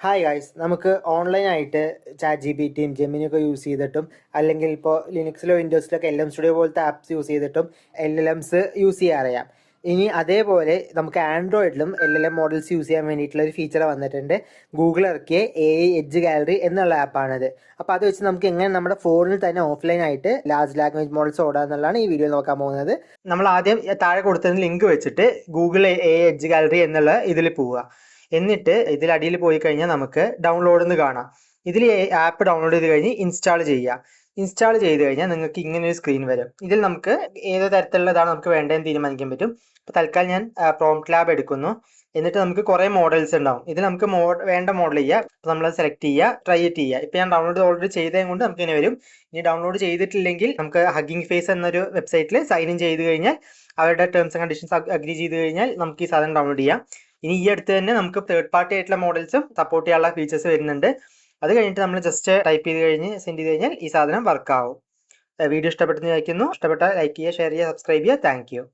Hi guys, നമുക്ക് ഓൺലൈനായിട്ട് chat G P ടിയും ജെമിനിയൊക്കെ യൂസ് ചെയ്തിട്ടും അല്ലെങ്കിൽ ഇപ്പോൾ ലിനക്സിലോ വിൻഡോസിലൊക്കെ എൽ എം സ്റ്റുഡിയോ പോലത്തെ ആപ്സ് യൂസ് ചെയ്തിട്ടും എൽ എൽ എംസ് യൂസ് ചെയ്യാൻ അറിയാം. ഇനി അതേപോലെ നമുക്ക് ആൻഡ്രോയിഡിലും L L M models use ചെയ്യാൻ വേണ്ടിയിട്ടുള്ള ഒരു ഫീച്ചർ വന്നിട്ടുണ്ട്. ഗൂഗിൾ ഇറക്കിയ AI എഡ്ജ് ഗാലറി എന്നുള്ള ആപ്പാണിത്. അപ്പോൾ അത് വെച്ച് നമുക്ക് എങ്ങനെ നമ്മുടെ ഫോണിൽ തന്നെ ഓഫ്ലൈനായിട്ട് ലാർജ് ലാംഗ്വേജ് മോഡൽസ് ഓടാം എന്നുള്ളതാണ് ഈ വീഡിയോ നോക്കാൻ പോകുന്നത്. നമ്മൾ ആദ്യം താഴെ കൊടുത്തതിന് ലിങ്ക് വെച്ചിട്ട് ഗൂഗിൾ AI എഡ്ജ് ഗാലറി എന്നുള്ള ഇതിൽ പോവുക. എന്നിട്ട് ഇതിൽ അടിയിൽ പോയി കഴിഞ്ഞാൽ നമുക്ക് ഡൗൺലോഡ് എന്ന് കാണാം. ഇതിൽ ആപ്പ് ഡൗൺലോഡ് ചെയ്ത് കഴിഞ്ഞ് ഇൻസ്റ്റാൾ ചെയ്യുക. ഇൻസ്റ്റാൾ ചെയ്ത് കഴിഞ്ഞാൽ നിങ്ങൾക്ക് ഇങ്ങനെ ഒരു സ്ക്രീൻ വരും. ഇതിൽ നമുക്ക് ഏത് തരത്തിലുള്ളതാണ് നമുക്ക് വേണ്ടതെന്ന് തീരുമാനിക്കാൻ പറ്റും. അപ്പോൾ തൽക്കാലം ഞാൻ പ്രോംപ്റ്റ് ലാബ് എടുക്കുന്നു. എന്നിട്ട് നമുക്ക് കുറേ മോഡൽസ് ഉണ്ടാവും. ഇതിൽ നമുക്ക് വേണ്ട മോഡൽ ചെയ്യുക. അപ്പോൾ നമ്മൾ സെലക്ട് ചെയ്യുക, ട്രൈ ഇറ്റ് ചെയ്യുക. ഇപ്പോൾ ഞാൻ ഡൗൺലോഡ് ഓൾറെഡി ചെയ്തത് കൊണ്ട് നമുക്ക് ഇങ്ങനെ വരും. ഇനി ഡൗൺലോഡ് ചെയ്തിട്ടില്ലെങ്കിൽ നമുക്ക് ഹഗ്ഗിംഗ് ഫേസ് എന്നൊരു വെബ്സൈറ്റിൽ സൈൻ ഇൻ ചെയ്ത് കഴിഞ്ഞാൽ അവരുടെ ടേംസ് ആൻഡ് കണ്ടീഷൻസ് അഗ്രി ചെയ്ത് കഴിഞ്ഞാൽ നമുക്ക് ഈ സാധനം ഡൗൺലോഡ് ചെയ്യാം. ഇനി ഈ അടുത്ത് തന്നെ നമുക്ക് തേർഡ് പാർട്ടി ആയിട്ടുള്ള മോഡൽസും സപ്പോർട്ട് ചെയ്യാനുള്ള ഫീച്ചേഴ്സ് വരുന്നുണ്ട്. അത് കഴിഞ്ഞിട്ട് നമ്മൾ ജസ്റ്റ് ടൈപ്പ് ചെയ്ത് കഴിഞ്ഞ് സെൻഡ് ചെയ്ത് കഴിഞ്ഞാൽ ഈ സാധനം വർക്ക് ആവും. വീഡിയോ ഇഷ്ടപ്പെട്ടെന്ന് വിചാരിക്കുന്നു. ഇഷ്ടപ്പെട്ടാൽ ലൈക്ക് ചെയ്യുക, ഷെയർ ചെയ്യുക, സബ്സ്ക്രൈബ് ചെയ്യുക. Thank you.